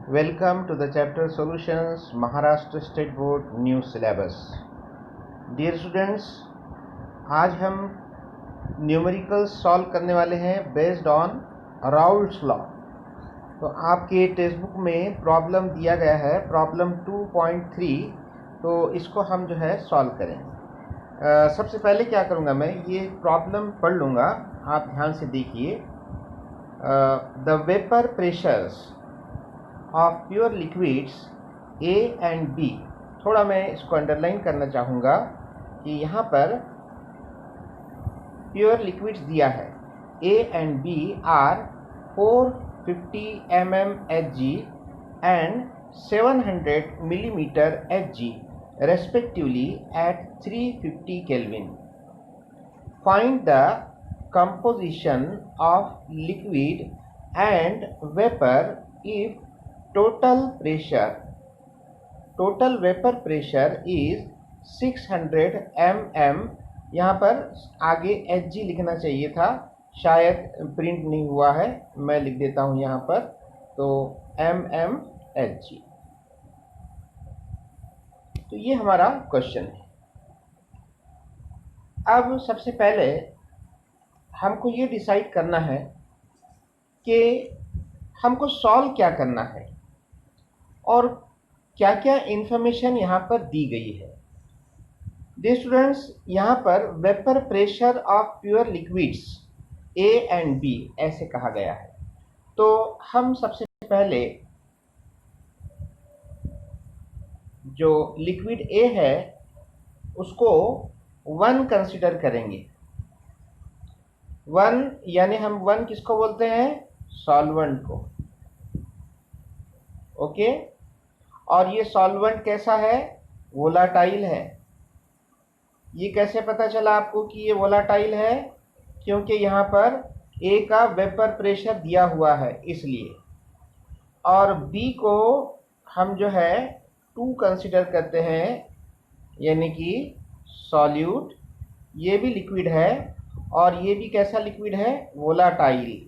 Welcome to the chapter Solutions Maharashtra State Board New Syllabus. Dear students, आज हम numerical solve करने वाले हैं बेस्ड ऑन राउल्ट्स लॉ। तो आपके टेक्स्ट बुक में प्रॉब्लम दिया गया है प्रॉब्लम 2.3, तो इसको हम जो है सॉल्व करेंगे। सबसे पहले क्या करूँगा, मैं ये प्रॉब्लम पढ़ लूँगा, आप ध्यान से देखिए। The vapour pressures of pure liquids A and B, थोड़ा मैं इसको अंडरलाइन करना चाहूँगा कि यहाँ पर प्योर लिक्विड्स दिया है A and B are 450 mm Hg and 700 mm Hg respectively at 350 Kelvin. Find the composition of liquid and vapor if total vapor pressure is 600 mm। यहाँ पर आगे Hg लिखना चाहिए था, शायद प्रिंट नहीं हुआ है, मैं लिख देता हूँ यहाँ पर, तो mm Hg। तो ये हमारा क्वेश्चन है। अब सबसे पहले हमको ये डिसाइड करना है कि हमको सॉल्व क्या करना है और क्या क्या इंफॉर्मेशन यहाँ पर दी गई है। डियर स्टूडेंट्स, यहाँ पर vapour pressure of pure liquids A and B ऐसे कहा गया है। तो हम सबसे पहले जो लिक्विड ए है उसको 1 कंसिडर करेंगे। 1 यानी हम 1 किसको बोलते हैं? सॉल्वेंट को। ओके, और ये सॉल्वेंट कैसा है? वोलाटाइल है। ये कैसे पता चला आपको कि ये वोलाटाइल है? क्योंकि यहाँ पर ए का वेपर प्रेशर दिया हुआ है इसलिए, और बी को हम जो है 2 कंसिडर करते हैं, यानी कि सॉल्यूट। ये भी लिक्विड है और ये भी कैसा लिक्विड है? वोलाटाइल।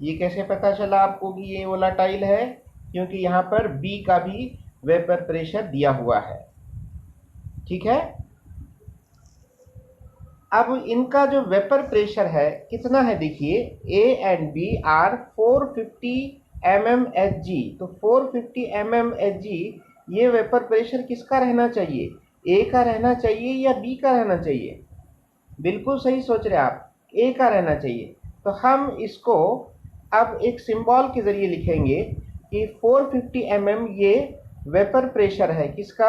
ये कैसे पता चला आपको कि ये वोलाटाइल है? क्योंकि यहाँ पर बी का भी वेपर प्रेशर दिया हुआ है। ठीक है, अब इनका जो वेपर प्रेशर है कितना है देखिए, A and B are 450 mm Hg। तो 450 mm Hg, ये वेपर प्रेशर किसका रहना चाहिए? ए का रहना चाहिए या बी का रहना चाहिए? बिल्कुल सही सोच रहे आप, ए का रहना चाहिए। तो हम इसको अब एक सिंबल के जरिए लिखेंगे कि 450 mm ये वेपर प्रेशर है किसका?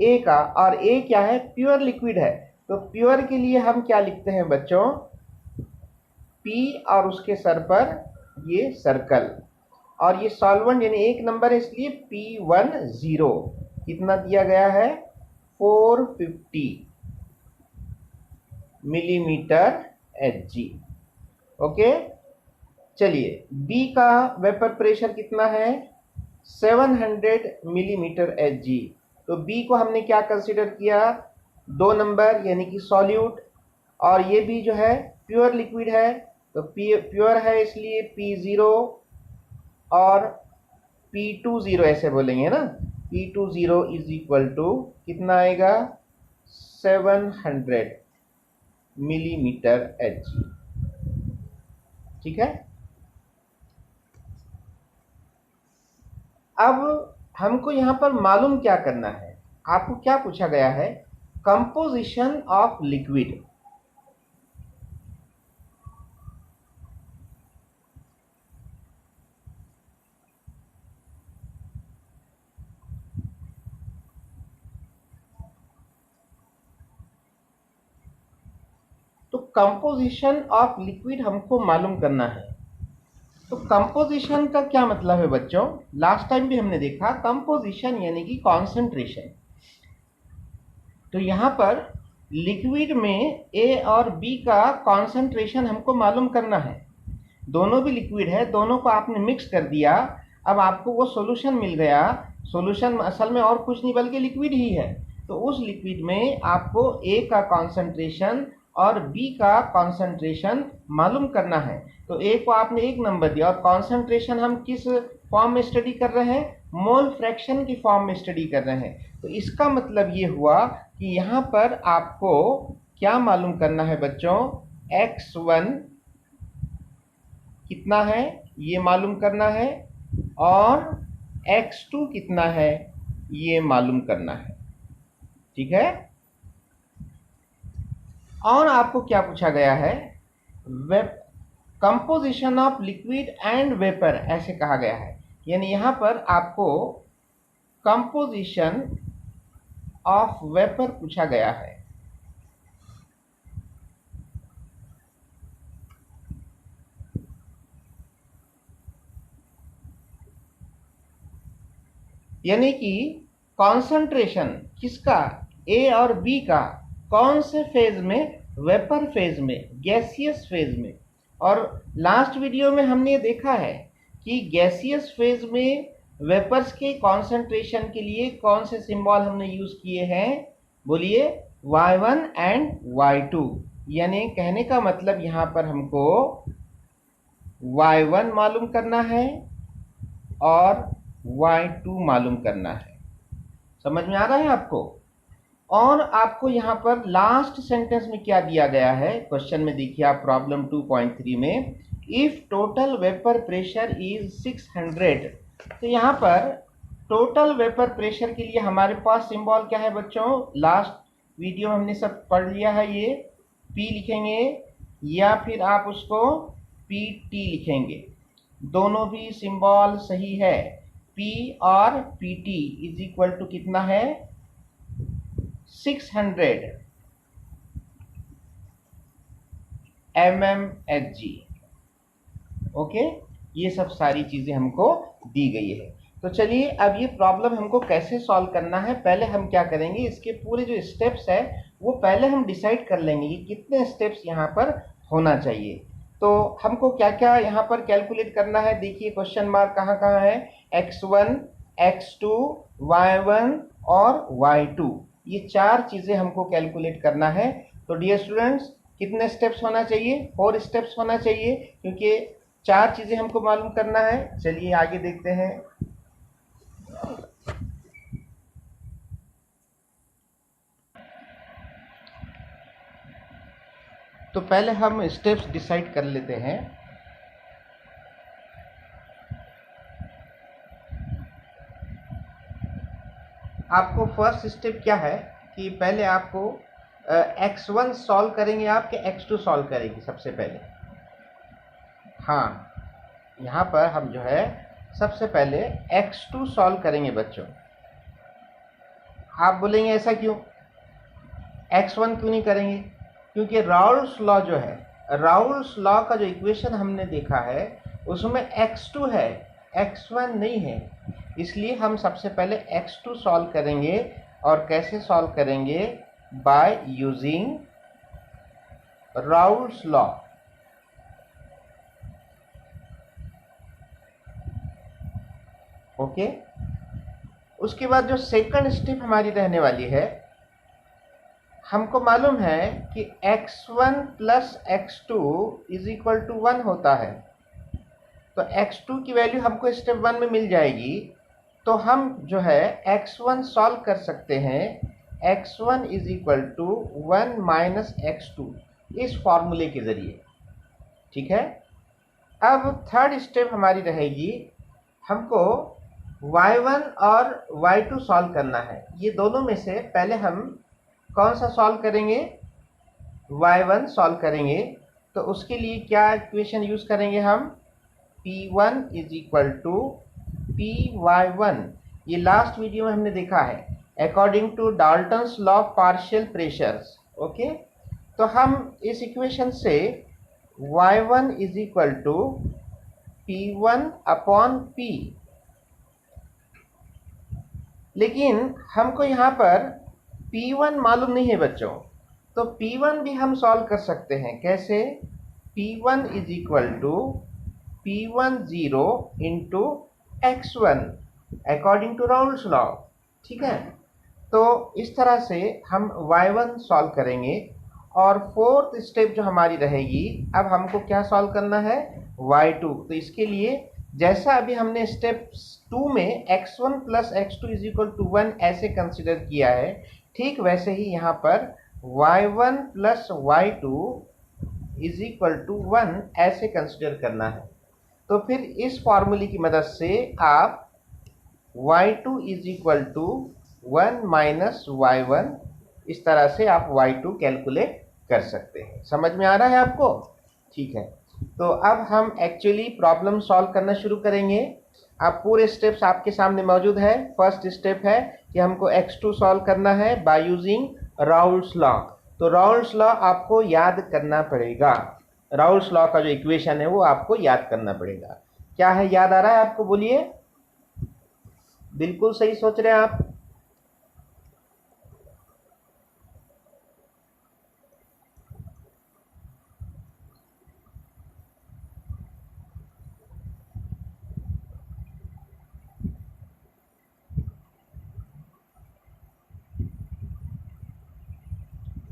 ए का, और ए क्या है? प्योर लिक्विड है। तो प्योर के लिए हम क्या लिखते हैं बच्चों? पी और उसके सर पर ये सर्कल, और ये सॉल्वेंट यानी 1 नंबर है इसलिए P10। कितना दिया गया है? 450 मिलीमीटर Hg। ओके, चलिए बी का वेपर प्रेशर कितना है? 700 मिलीमीटर Hg। तो बी को हमने क्या कंसीडर किया? 2 नंबर यानी कि सॉल्यूट, और ये भी जो है प्योर लिक्विड है, तो प्योर है इसलिए P0 और P20 ऐसे बोलेंगे ना। P20 इज इक्वल टू कितना आएगा? 700 मिलीमीटर Hg। ठीक है, अब हमको यहाँ पर मालूम क्या करना है? आपको क्या पूछा गया है? Composition of liquid. तो कंपोजिशन ऑफ लिक्विड हमको मालूम करना है। तो कंपोजिशन का क्या मतलब है बच्चों? लास्ट टाइम भी हमने देखा, कंपोजिशन यानी कि कॉन्सेंट्रेशन। तो यहाँ पर लिक्विड में ए और बी का कॉन्सेंट्रेशन हमको मालूम करना है। दोनों भी लिक्विड है, दोनों को आपने मिक्स कर दिया, अब आपको वो सॉल्यूशन मिल गया। सॉल्यूशन असल में और कुछ नहीं बल्कि लिक्विड ही है। तो उस लिक्विड में आपको ए का कॉन्सेंट्रेशन और बी का कॉन्सेंट्रेशन मालूम करना है। तो ए को आपने 1 नंबर दिया, और कॉन्सेंट्रेशन हम किस फॉर्म में स्टडी कर रहे हैं, मोल फ्रैक्शन की फॉर्म में स्टडी कर रहे हैं। तो इसका मतलब ये हुआ कि यहाँ पर आपको क्या मालूम करना है बच्चों, x1 कितना है ये मालूम करना है और x2 कितना है ये मालूम करना है। ठीक है। और आपको क्या पूछा गया है, composition of liquid and vapour ऐसे कहा गया है, यानी यहां पर आपको कंपोजिशन ऑफ वेपर पूछा गया है। यानी कि कॉन्सेंट्रेशन किसका, ए और बी का, कौन से फेज में, वेपर फेज में, गैसियस फेज में। और लास्ट वीडियो में हमने देखा है कि गैसियस फेज में वेपर्स के कॉन्सेंट्रेशन के लिए कौन से सिंबल हमने यूज किए हैं, बोलिए y1 एंड y2। यानी कहने का मतलब यहां पर हमको y1 मालूम करना है और y2 मालूम करना है। समझ में आ रहा है आपको। और आपको यहां पर लास्ट सेंटेंस में क्या दिया गया है, क्वेश्चन में देखिए आप प्रॉब्लम 2.3 में, if total vapour pressure is 600। तो यहां पर टोटल वेपर प्रेशर के लिए हमारे पास सिंबल क्या है बच्चों, लास्ट वीडियो में हमने सब पढ़ लिया है, ये P लिखेंगे या फिर आप उसको PT लिखेंगे, दोनों भी सिंबल सही है। P और PT इज इक्वल टू कितना है, 600 mmHg। ओके, ये सब सारी चीजें हमको दी गई है। तो चलिए अब ये प्रॉब्लम हमको कैसे सॉल्व करना है, पहले हम क्या करेंगे, इसके पूरे जो स्टेप्स है वो पहले हम डिसाइड कर लेंगे कि कितने स्टेप्स यहाँ पर होना चाहिए। तो हमको क्या क्या यहाँ पर कैलकुलेट करना है, देखिए क्वेश्चन मार्क कहाँ कहाँ है, x1, x2, y1 और y2, ये चार चीजें हमको कैलकुलेट करना है। तो डियर स्टूडेंट्स कितने स्टेप्स होना चाहिए, 4 स्टेप्स होना चाहिए, क्योंकि चार चीजें हमको मालूम करना है। चलिए आगे देखते हैं। तो पहले हम स्टेप्स डिसाइड कर लेते हैं। आपको फर्स्ट स्टेप क्या है कि पहले आपको x1 सॉल्व करेंगे आप कि x2 सॉल्व करेंगे सबसे पहले। हाँ, यहाँ पर हम जो है सबसे पहले x2 सॉल्व करेंगे बच्चों। आप बोलेंगे ऐसा क्यों, x1 क्यों नहीं करेंगे, क्योंकि राउल्स लॉ जो है, राउल्स लॉ का जो इक्वेशन हमने देखा है उसमें x2 है, x1 नहीं है, इसलिए हम सबसे पहले x2 सॉल्व करेंगे। और कैसे सॉल्व करेंगे, by using Raoult's law. Okay, उसके बाद जो सेकंड स्टेप हमारी रहने वाली है, हमको मालूम है कि x1 plus x2 is equal to 1 होता है। तो x2 की वैल्यू हमको स्टेप 1 में मिल जाएगी, तो हम जो है x1 सॉल्व कर सकते हैं, x1 is equal to 1 minus x2, इस फॉर्मूले के जरिए। ठीक है। अब थर्ड स्टेप हमारी रहेगी, हमको y1 और y2 सॉल्व करना है। ये दोनों में से पहले हम कौन सा सॉल्व करेंगे, y1 सॉल्व करेंगे। तो उसके लिए क्या इक्वेशन यूज करेंगे हम, P1 is equal to Py1, ये लास्ट वीडियो में हमने देखा है, according to Dalton's law of partial pressures. Okay, तो हम इस इक्वेशन से y1 is equal to P1 upon P, लेकिन हमको यहाँ पर P1 मालूम नहीं है बच्चों, तो P1 भी हम सॉल्व कर सकते हैं। कैसे, P1 is equal to P10 into x1 according to Raoult's law. ठीक है, तो इस तरह से हम y1 सॉल्व करेंगे। और फोर्थ स्टेप जो हमारी रहेगी, अब हमको क्या सॉल्व करना है, y2। तो इसके लिए जैसा अभी हमने स्टेप 2 में x1 plus x2 is equal to 1 ऐसे कंसिडर किया है, ठीक वैसे ही यहाँ पर y1 plus y2 is equal to 1 ऐसे कंसिडर करना है। तो फिर इस फॉर्मूले की मदद से आप y2 is equal to 1 minus y1, इस तरह से आप y2 कैलकुलेट कर सकते हैं। समझ में आ रहा है आपको? ठीक है, तो अब हम एक्चुअली प्रॉब्लम सॉल्व करना शुरू करेंगे। अब पूरे स्टेप्स आपके सामने मौजूद है। फर्स्ट स्टेप है कि हमको x2 सॉल्व करना है बाय यूजिंग राउल्स लॉ। तो राउल्स लॉ आपको याद करना पड़ेगा। राउल्स लॉ का जो इक्वेशन है वो आपको याद करना पड़ेगा। क्या है, याद आ रहा है आपको? बोलिए। बिल्कुल सही सोच रहे हैं आप।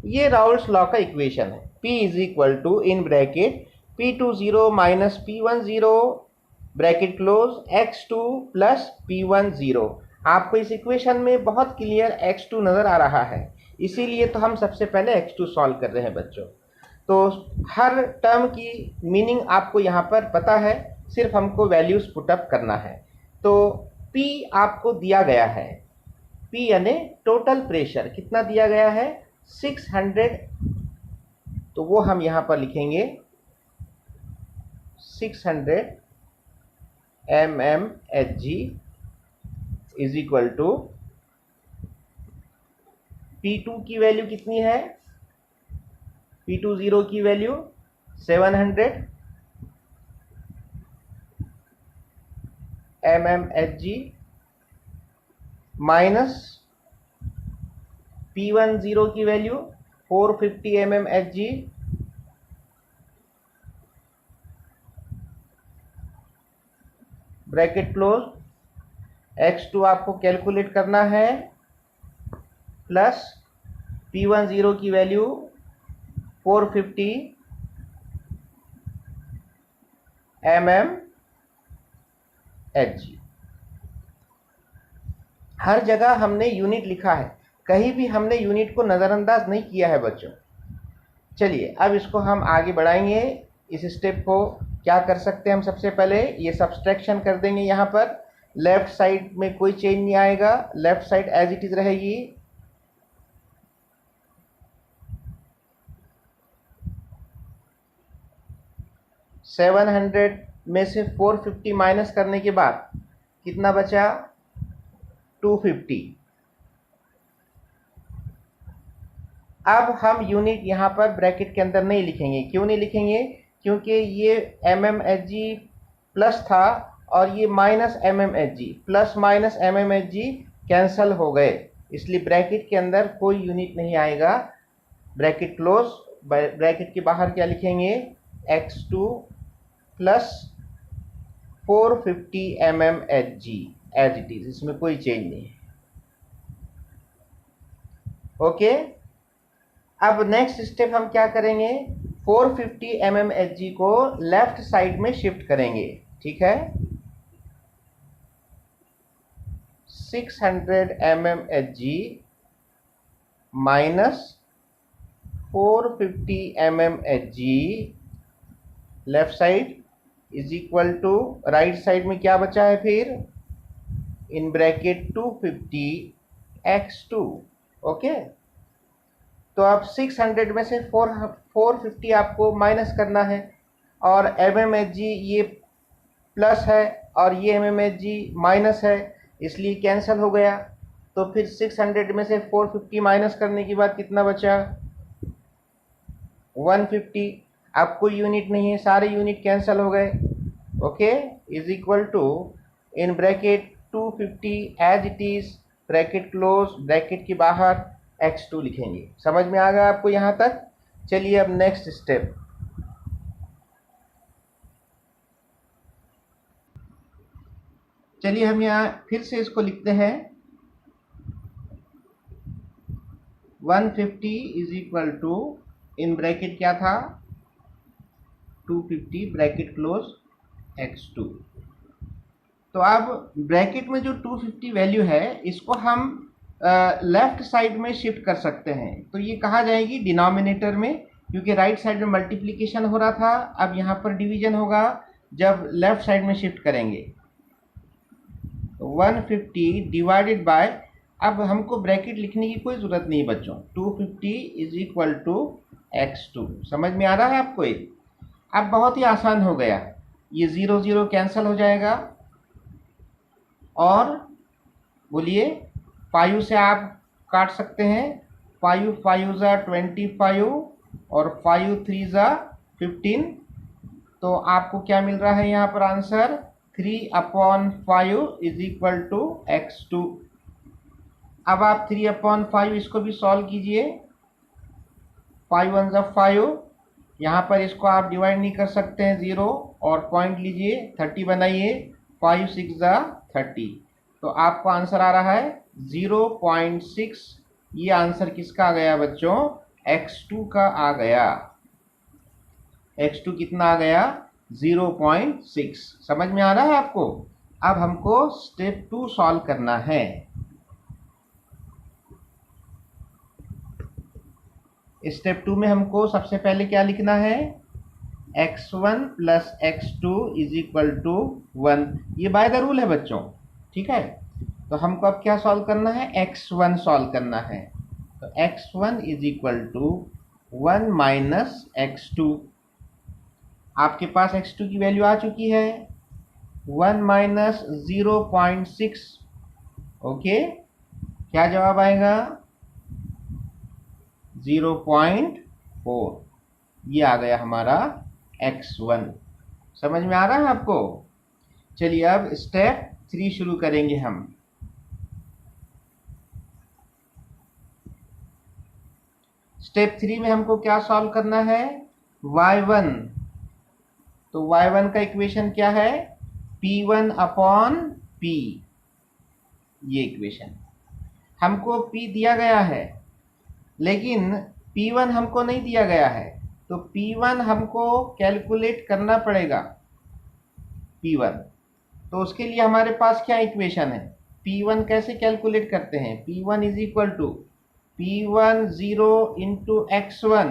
ये राउल्स लॉ का इक्वेशन है। P is equal to in bracket P20 minus P10 bracket close x2 plus P10। आपको इस इक्वेशन में बहुत क्लियर x2 नजर आ रहा है, इसीलिए तो हम सबसे पहले x2 सॉल्व कर रहे हैं बच्चों। तो हर टर्म की मीनिंग आपको यहाँ पर पता है, सिर्फ हमको वैल्यूज पुटअप करना है। तो P आपको दिया गया है, P यानी टोटल प्रेशर कितना दिया गया है, 600। तो वो हम यहाँ पर लिखेंगे 600 mmHg is equal to P2 की वैल्यू कितनी है, P20 की वैल्यू 700 mmHg माइनस P10 की value 450 mmHg bracket close. x2 आपको कैलकुलेट करना है, प्लस P10 की वैल्यू 450 mmHg। हर जगह हमने यूनिट लिखा है, कहीं भी हमने यूनिट को नज़रअंदाज नहीं किया है बच्चों। चलिए अब इसको हम आगे बढ़ाएंगे। इस स्टेप को क्या कर सकते हैं हम, सबसे पहले ये सब्सट्रैक्शन कर देंगे। यहाँ पर लेफ्ट साइड में कोई चेंज नहीं आएगा, left side as it is रहेगी। सेवन 700 में से 450 माइनस करने के बाद कितना बचा, 250। अब हम यूनिट यहाँ पर ब्रैकेट के अंदर नहीं लिखेंगे। क्यों नहीं लिखेंगे? क्योंकि ये mmHg प्लस था और ये minus mmHg, plus minus mmHg cancel हो गए, इसलिए ब्रैकेट के अंदर कोई यूनिट नहीं आएगा। Bracket close. ब्रैकेट के बाहर क्या लिखेंगे, x2 plus 450 mmHg as it is, इसमें कोई चेंज नहीं है। ओके, अब नेक्स्ट स्टेप हम क्या करेंगे, 450 mmHg को लेफ्ट साइड में शिफ्ट करेंगे। ठीक है, 600 mmHg minus 450 mmHg left side is equal to right side में क्या बचा है फिर, इन ब्रैकेट 250 x2। ओके, तो अब 600 में से 450 आपको माइनस करना है, और mmHg ये प्लस है और ये mmHg माइनस है, इसलिए कैंसिल हो गया। तो फिर 600 में से 450 माइनस करने के बाद कितना बचा, 150। अब कोई यूनिट नहीं है, सारे यूनिट कैंसिल हो गए। Okay, is equal to in bracket 250 as it is, bracket close, bracket के बाहर x2 लिखेंगे। समझ में आ गया आपको यहाँ तक? चलिए अब नेक्स्ट स्टेप। चलिए हम यहाँ फिर से इसको लिखते हैं, 150 is equal to, in bracket क्या था, 250 ब्रैकेट क्लोज x2। तो अब ब्रैकेट में जो 250 वैल्यू है इसको हम लेफ्ट साइड में शिफ्ट कर सकते हैं। तो ये कहा जाएगी डिनोमिनेटर में, क्योंकि राइट साइड में मल्टीप्लिकेशन हो रहा था, अब यहाँ पर डिवीजन होगा जब लेफ्ट साइड में शिफ्ट करेंगे। 150 डिवाइडेड बाय, अब हमको ब्रैकेट लिखने की कोई ज़रूरत नहीं बच्चों, 250 इज इक्वल टू x2। समझ में आ रहा है आपको? ये अब बहुत ही आसान हो गया, ये 0 0 कैंसिल हो जाएगा और बोलिए 5 से आप काट सकते हैं, 5 5 ज़ा 25 और 5 3 ज़ा 15। तो आपको क्या मिल रहा है यहाँ पर answer, 3/5 is equal to x2। अब आप 3/5 इसको भी सॉल्व कीजिए, 5 1 ज़ा 5, यहाँ पर इसको आप डिवाइड नहीं कर सकते हैं 0 और पॉइंट लीजिए 30 बनाइए, 5 6 ज़ा 30। तो आपको आंसर आ रहा है 0.6। ये आंसर किसका आ गया बच्चों, x2 का आ गया। x2 कितना आ गया, 0.6। समझ में आ रहा है आपको? अब हमको स्टेप 2 सॉल्व करना है। स्टेप 2 में हमको सबसे पहले क्या लिखना है, x1 plus x2 is equal to 1। ये बाय द रूल है बच्चों, ठीक है। तो हमको अब क्या सॉल्व करना है, x1 सॉल्व करना है। तो x1 is equal to 1 minus x2। आपके पास x2 की वैल्यू आ चुकी है, 1 माइनस 0.6। ओके, क्या जवाब आएगा, 0.4। ये आ गया हमारा x1। समझ में आ रहा है आपको? चलिए अब स्टेप 3 शुरू करेंगे हम। स्टेप 3 में हमको क्या सॉल्व करना है, y1। तो y1 का इक्वेशन क्या है, p1 अपॉन p। ये इक्वेशन हमको p दिया गया है, लेकिन p1 हमको नहीं दिया गया है, तो p1 हमको कैलकुलेट करना पड़ेगा, p1। तो उसके लिए हमारे पास क्या इक्वेशन है, p1 कैसे कैलकुलेट करते हैं, p1 is equal to p1 0 into x1।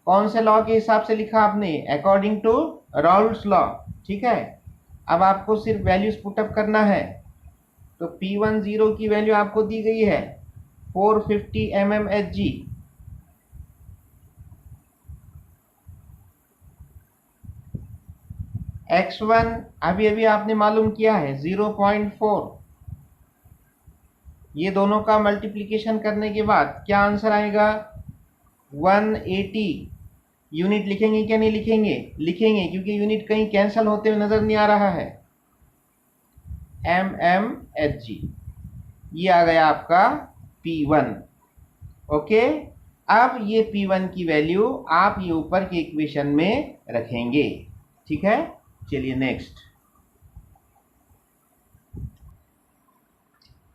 कौन से लॉ के हिसाब से लिखा आपने, अकॉर्डिंग टू राउल्स लॉ, ठीक है। अब आपको सिर्फ वैल्यूज पुटअप करना है। तो p1 0 की वैल्यू आपको दी गई है 450 mmHg। x1 अभी अभी आपने मालूम किया है 0.4। ये दोनों का मल्टीप्लिकेशन करने के बाद क्या आंसर आएगा, 180। यूनिट लिखेंगे क्या नहीं लिखेंगे, लिखेंगे, क्योंकि यूनिट कहीं कैंसिल होते हुए नजर नहीं आ रहा है, mmHg। ये आ गया आपका p1। ओके, अब ये p1 की वैल्यू आप ये ऊपर के इक्वेशन में रखेंगे, ठीक है। चलिए नेक्स्ट।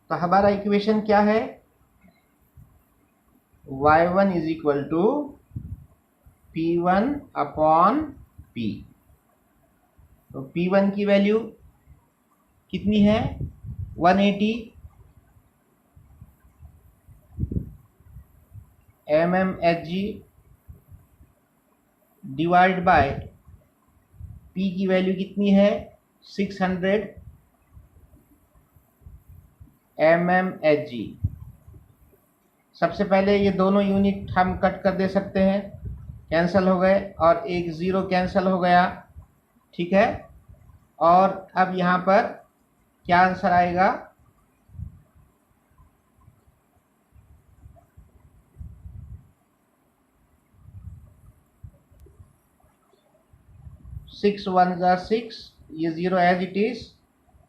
तो हमारा इक्वेशन क्या है, y1 is equal to p1 upon p। तो p1 की वैल्यू कितनी है, 180 mmHg डिवाइड बाय p की वैल्यू कितनी है, 600 mmHg। सबसे पहले ये दोनों यूनिट हम कट कर दे सकते हैं, कैंसिल हो गए, और एक 0 कैंसिल हो गया, ठीक है। और अब यहाँ पर क्या आंसर आएगा, 6 1 ज़ा 6, ये 0 एज इट इज,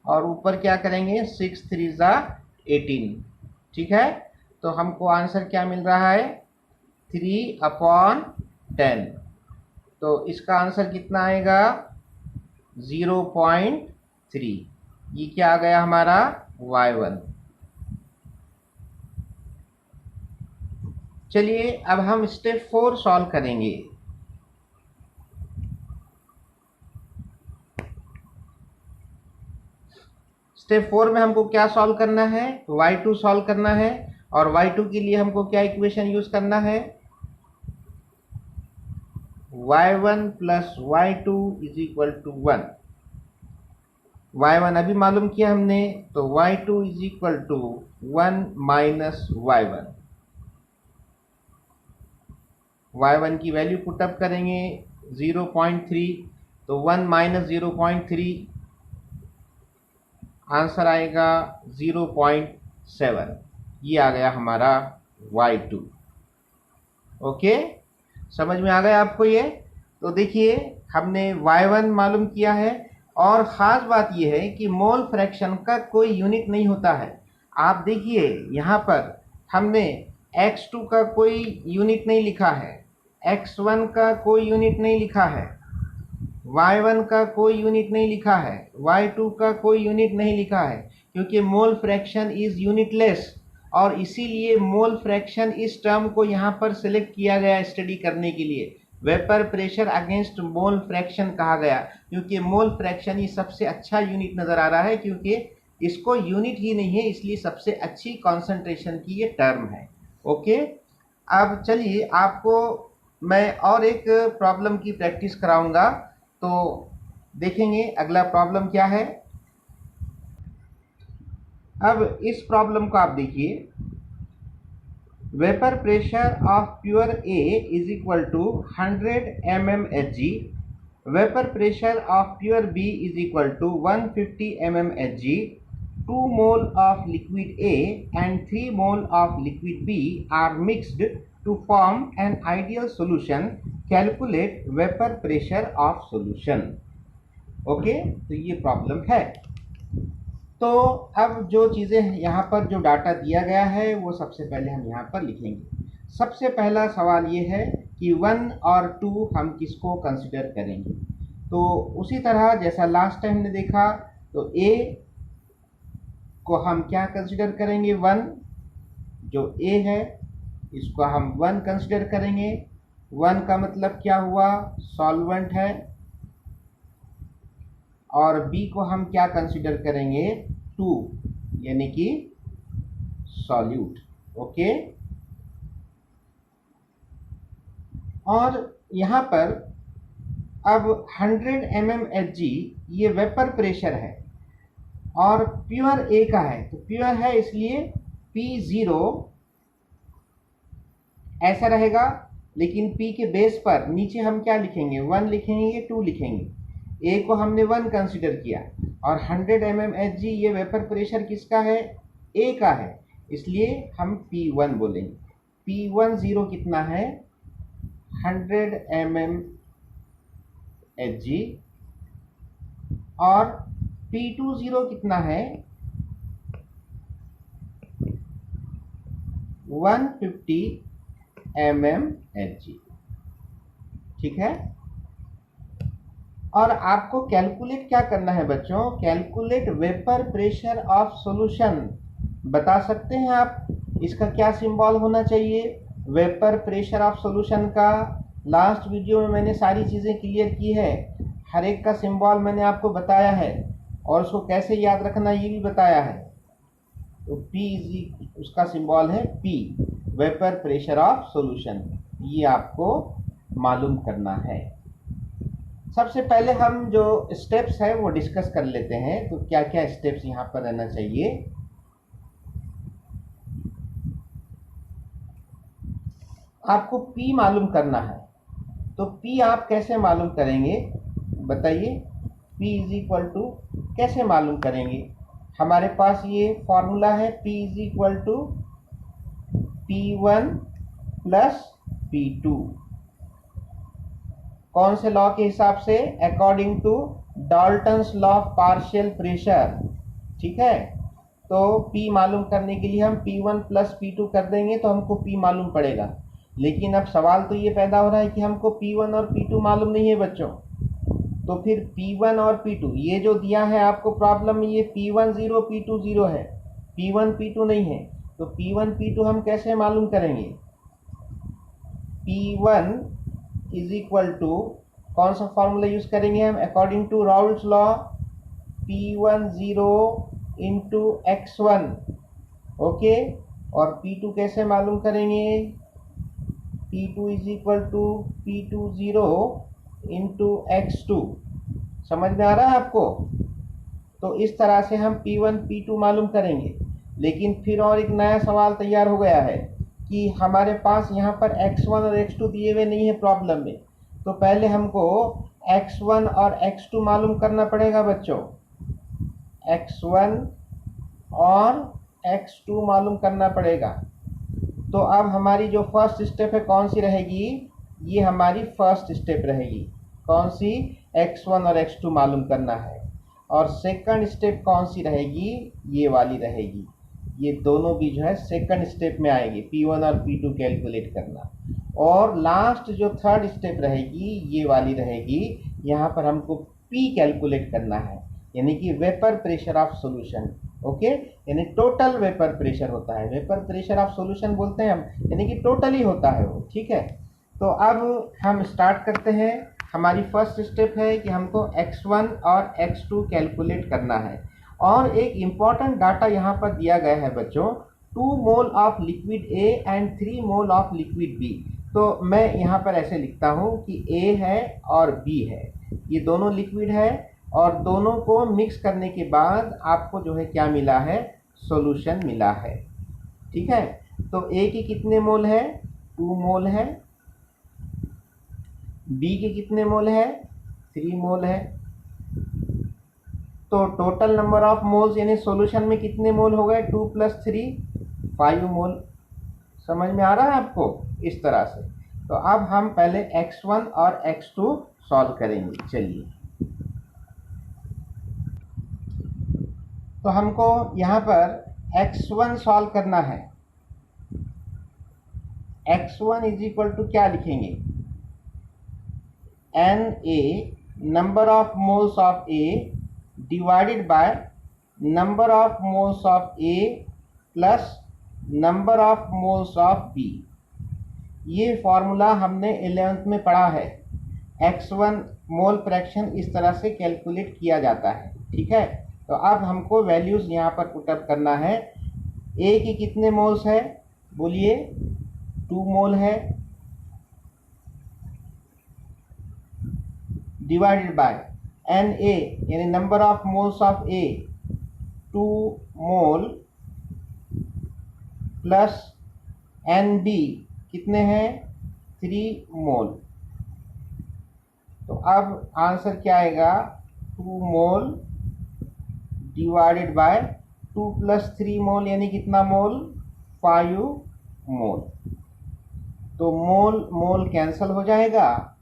और ऊपर क्या करेंगे, 6 3 ज़ा 18, ठीक है। तो हमको आंसर क्या मिल रहा है, 3/10। तो इसका आंसर कितना आएगा, 0.3। ये क्या आ गया हमारा, y1। चलिए अब हम स्टेप 4 सॉल्व करेंगे। स्टेप 4 में हमको क्या सॉल्व करना है, y2 सॉल्व करना है, और y2 के लिए हमको क्या इक्वेशन यूज करना है, y1 plus y2 is equal to 1। y1 अभी मालूम किया हमने, तो y2 is equal to 1 minus y1। y1 की वैल्यू पुटअप करेंगे 0.3, तो 1 माइनस 0.3 आंसर आएगा 0.7। ये आ गया हमारा y2। ओके, समझ में आ गया आपको ये। तो देखिए हमने y1 मालूम किया है, और ख़ास बात यह है कि मोल फ्रैक्शन का कोई यूनिट नहीं होता है। आप देखिए यहाँ पर हमने x2 का कोई यूनिट नहीं लिखा है, x1 का कोई यूनिट नहीं लिखा है, y1 का कोई यूनिट नहीं लिखा है, y2 का कोई यूनिट नहीं लिखा है, क्योंकि मोल फ्रैक्शन इज़ यूनिटलेस, और इसीलिए मोल फ्रैक्शन इस टर्म को यहाँ पर सिलेक्ट किया गया स्टडी करने के लिए। Vapour pressure against mole fraction कहा गया, क्योंकि मोल फ्रैक्शन ही सबसे अच्छा यूनिट नज़र आ रहा है, क्योंकि इसको यूनिट ही नहीं है, इसलिए सबसे अच्छी कॉन्सेंट्रेशन की ये टर्म है। ओके, अब चलिए आपको मैं और एक प्रॉब्लम की प्रैक्टिस कराऊंगा, तो देखेंगे अगला प्रॉब्लम क्या है। अब इस प्रॉब्लम को आप देखिए, vapour pressure of pure A is equal to 100 mmHg, vapour pressure of pure B is equal to 150 mmHg, 2 mole of liquid A and 3 mole of liquid B are mixed to form an ideal solution. Calculate vapor pressure of solution. Okay, तो ये problem है। तो अब जो चीज़ें यहाँ पर जो डाटा दिया गया है वो सबसे पहले हम यहाँ पर लिखेंगे। सबसे पहला सवाल ये है कि 1 और 2 हम किसको कंसिडर करेंगे। तो उसी तरह जैसा लास्ट टाइम हमने देखा, तो A को हम क्या कंसिडर करेंगे, 1, जो A है इसको हम 1 कंसिडर करेंगे। 1 का मतलब क्या हुआ, सॉल्वेंट है, और B को हम क्या कंसिडर करेंगे, 2, यानी कि सॉल्यूट। ओके, और यहाँ पर अब 100 mmHg ये वेपर प्रेशर है, और प्योर ए का है, तो प्योर है इसलिए P0 ऐसा रहेगा, लेकिन P के बेस पर नीचे हम क्या लिखेंगे, 1 लिखेंगे, 2 लिखेंगे। ए को हमने 1 कंसिडर किया, और 100 mmHg ये वेपर प्रेशर किसका है, ए का है, इसलिए हम P1 बोलेंगे। P1 0 कितना है, 100 mmHg, और P2 0 कितना है, 150 mmHg। ठीक है, और आपको कैलकुलेट क्या करना है बच्चों, calculate vapour pressure of solution. बता सकते हैं आप इसका क्या सिंबल होना चाहिए, वेपर प्रेशर ऑफ सॉल्यूशन का। लास्ट वीडियो में मैंने सारी चीज़ें क्लियर की है, हर एक का सिंबल मैंने आपको बताया है, और उसको कैसे याद रखना ये भी बताया है। तो P उसका सिंबल है P, vapour pressure of solution, ये आपको मालूम करना है। सबसे पहले हम जो स्टेप्स है वो डिस्कस कर लेते हैं। तो क्या क्या स्टेप्स यहाँ पर रहना चाहिए। आपको P मालूम करना है, तो P आप कैसे मालूम करेंगे बताइए। P इज इक्वल टू कैसे मालूम करेंगे, हमारे पास ये फॉर्मूला है, P is equal to P1 plus P2। कौन से लॉ के हिसाब से, according to Dalton's law of partial pressure. ठीक है, तो P मालूम करने के लिए हम P1 प्लस P2 कर देंगे तो हमको P मालूम पड़ेगा। लेकिन अब सवाल तो ये पैदा हो रहा है कि हमको P1 और P2 मालूम नहीं है बच्चों, तो फिर P1 और P2 ये जो दिया है आपको प्रॉब्लम में, ये P1 0 P2 0 है, P1 P2 नहीं है। तो P1 P2 हम कैसे मालूम करेंगे, P1 इज इक्वल टू कौन सा फॉर्मूला यूज करेंगे हम, according to Raoult's law, P1 0 into x1, okay. और P2 कैसे मालूम करेंगे? P2 is equal to P20 into x2। समझ में आ रहा है आपको? तो इस तरह से हम P1 P2 मालूम करेंगे। लेकिन फिर और एक नया सवाल तैयार हो गया है कि हमारे पास यहाँ पर x1 और x2 दिए हुए नहीं है प्रॉब्लम में। तो पहले हमको x1 और x2 मालूम करना पड़ेगा बच्चों। x1 और x2 मालूम करना पड़ेगा। तो अब हमारी जो फर्स्ट स्टेप है कौन सी रहेगी? ये हमारी फर्स्ट स्टेप रहेगी। कौन सी? x1 और x2 मालूम करना है। और सेकंड स्टेप कौन सी रहेगी? ये वाली रहेगी। ये दोनों भी जो है सेकंड स्टेप में आएंगे, P1 और P2 कैलकुलेट करना। और लास्ट जो थर्ड स्टेप रहेगी ये वाली रहेगी, यहाँ पर हमको P कैलकुलेट करना है, यानी कि vapour pressure of solution. Okay, यानी टोटल वेपर प्रेशर होता है, वेपर प्रेशर ऑफ सॉल्यूशन बोलते हैं हम, यानी कि टोटल ही होता है वो। ठीक है, तो अब हम स्टार्ट करते हैं। हमारी फर्स्ट स्टेप है कि हमको x1 और x2 कैलकुलेट करना है। और एक इम्पॉर्टेंट डाटा यहाँ पर दिया गया है बच्चों, 2 mole of liquid A and 3 mole of liquid B। तो मैं यहाँ पर ऐसे लिखता हूँ कि A है और B है, ये दोनों लिक्विड है, और दोनों को मिक्स करने के बाद आपको जो है क्या मिला है? सॉल्यूशन मिला है। ठीक है, तो A के कितने मोल है? 2 मोल है। B के कितने मोल है? 3 मोल है। तो टोटल नंबर ऑफ मोल्स यानी सॉल्यूशन में कितने मोल हो गए? 2 + 3 5 मोल। समझ में आ रहा है आपको? इस तरह से। तो अब हम पहले x1 और x2 सॉल्व करेंगे। चलिए, तो हमको यहाँ पर x1 सॉल्व करना है। x1 इज इक्वल टू क्या लिखेंगे? Na, number of moles of A divided by number of moles of A plus number of moles of B। ये फॉर्मूला हमने 11th में पढ़ा है। x1 मोल फ्रैक्शन इस तरह से कैलकुलेट किया जाता है। ठीक है, तो अब हमको वैल्यूज यहाँ पर पुटअप करना है। A की कितने मोल्स है? बोलिए, 2 मोल है, डिवाइडेड बाय Na यानी number of moles of A 2 mole plus Nb कितने हैं? 3 मोल। तो अब आंसर क्या आएगा? 2 मोल डिवाइडेड बाय 2 + 3 मोल यानी कितना मोल? 5 मोल। तो मोल मोल कैंसल हो जाएगा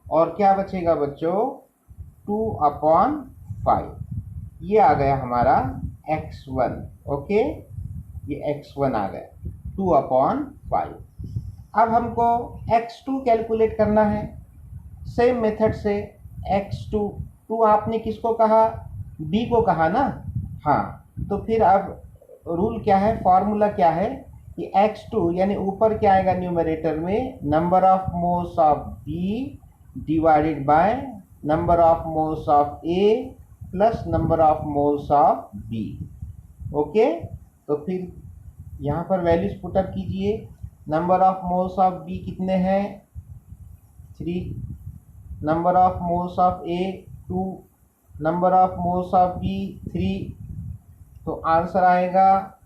और क्या बचेगा बच्चों? 2/5। ये आ गया हमारा x1। ओके, ये x1 आ गया 2/5। अब हमको x2 कैलकुलेट करना है सेम मेथड से। x2 2 आपने किसको कहा? B को कहा ना? हाँ, तो फिर अब रूल क्या है, फॉर्मूला क्या है कि x2 यानी ऊपर क्या आएगा न्यूमरेटर में? Number of moles of B divided by number of moles of A plus number of moles of B। Okay, तो फिर यहाँ पर वैल्यूज पुटअप कीजिए। Number of moles of B कितने हैं? 3, number of moles of A 2, number of moles of B 3। तो answer आएगा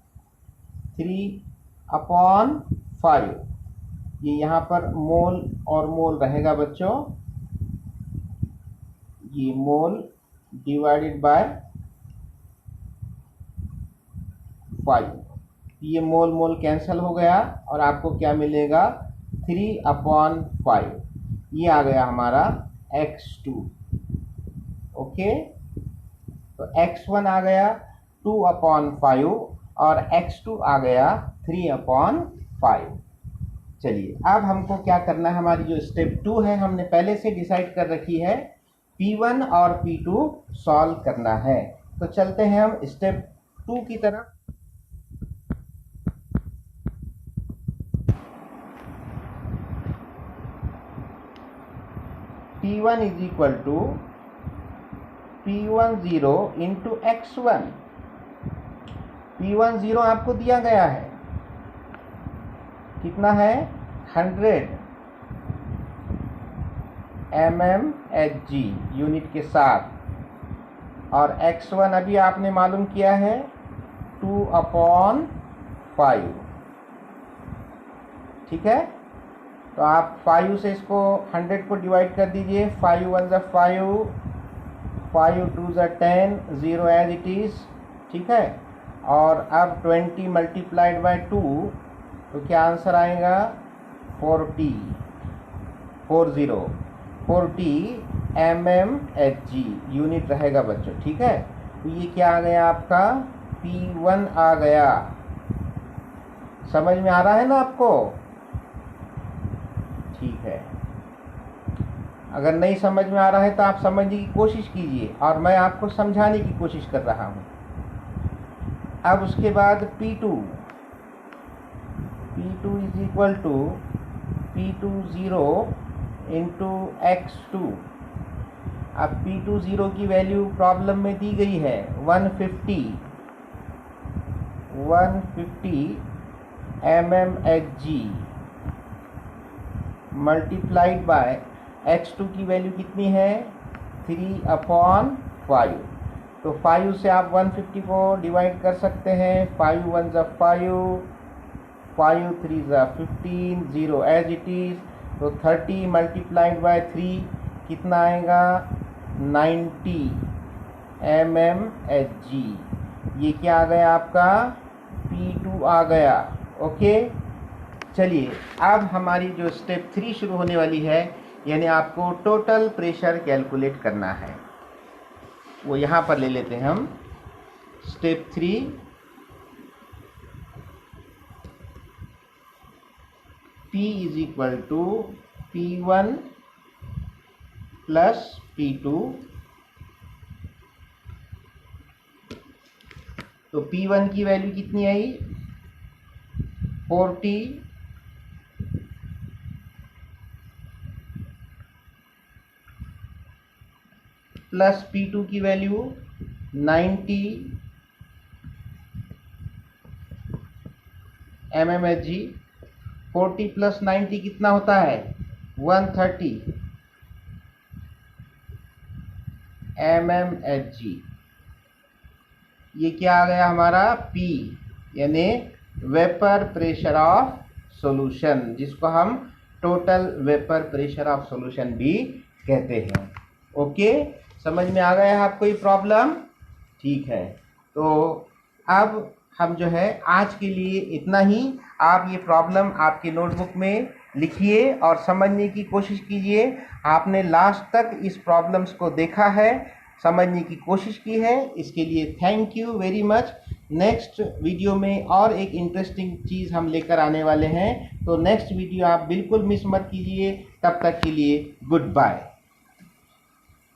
3/5। ये यहाँ पर मोल और मोल रहेगा बच्चों, ये मोल डिवाइडेड बाय 5। ये मोल मोल कैंसिल हो गया और आपको क्या मिलेगा? 3/5। ये आ गया हमारा x2। ओके, तो x1 आ गया 2/5 और x2 आ गया 3/5। चलिए, अब हमको क्या करना है? हमारी जो स्टेप 2 है हमने पहले से डिसाइड कर रखी है, P1 और P2 सॉल्व करना है। तो चलते हैं हम स्टेप 2 की तरफ। P1 is equal to P10 into x1। P10 आपको दिया गया है, कितना है 100 mmHg यूनिट के साथ, और x1 अभी आपने मालूम किया है 2/5, ठीक है। तो आप 5 से इसको 100 को डिवाइड कर दीजिए, 5 1 ज़ा 5, 5 2 ज़ा 10, 0 एज इट इज़, ठीक है। और अब 20 मल्टीप्लाइड बाय 2, तो क्या आंसर आएगा 40 mmHg यूनिट रहेगा बच्चों, ठीक है। तो ये क्या आ गया आपका P1 आ गया। समझ में आ रहा है ना आपको? ठीक है। अगर नहीं समझ में आ रहा है तो आप समझने की कोशिश कीजिए, और मैं आपको समझाने की कोशिश कर रहा हूँ। अब उसके बाद P2 is equal to P20 into x2। अब P20 की वैल्यू प्रॉब्लम में दी गई है 150 mmHg मल्टीप्लाइड बाय x2 की वैल्यू कितनी है 3/5। तो 5 से आप 150 को डिवाइड कर सकते हैं, 5 1 ज़ा 5, 5 3 ज़ा 15, 0 एज इट इज़। तो 30 मल्टीप्लाइड बाय 3 कितना आएगा 90 mmHg। ये क्या आ गया आपका P2 आ गया। ओके, चलिए अब हमारी जो स्टेप 3 शुरू होने वाली है, यानी आपको टोटल प्रेशर कैलकुलेट करना है, वो यहाँ पर ले लेते हैं हम। Step 3, P is equal to P1 plus P2। तो P1 की वैल्यू कितनी आई 40 प्लस P2 की वैल्यू 90 mmHg। 40 प्लस 90 कितना होता है 130 mmHg। ये क्या आ गया हमारा P, यानी वेपर प्रेशर ऑफ सॉल्यूशन, जिसको हम total vapour pressure of solution भी कहते हैं। ओके, समझ में आ गया है आपको ये प्रॉब्लम? ठीक है, तो अब हम जो है आज के लिए इतना ही। आप ये प्रॉब्लम आपके नोटबुक में लिखिए और समझने की कोशिश कीजिए। आपने लास्ट तक इस प्रॉब्लम्स को देखा है, समझने की कोशिश की है, इसके लिए thank you very much. Next video में और एक इंटरेस्टिंग चीज़ हम लेकर आने वाले हैं, तो नेक्स्ट वीडियो आप बिल्कुल मिस मत कीजिए। तब तक के लिए गुड बाय।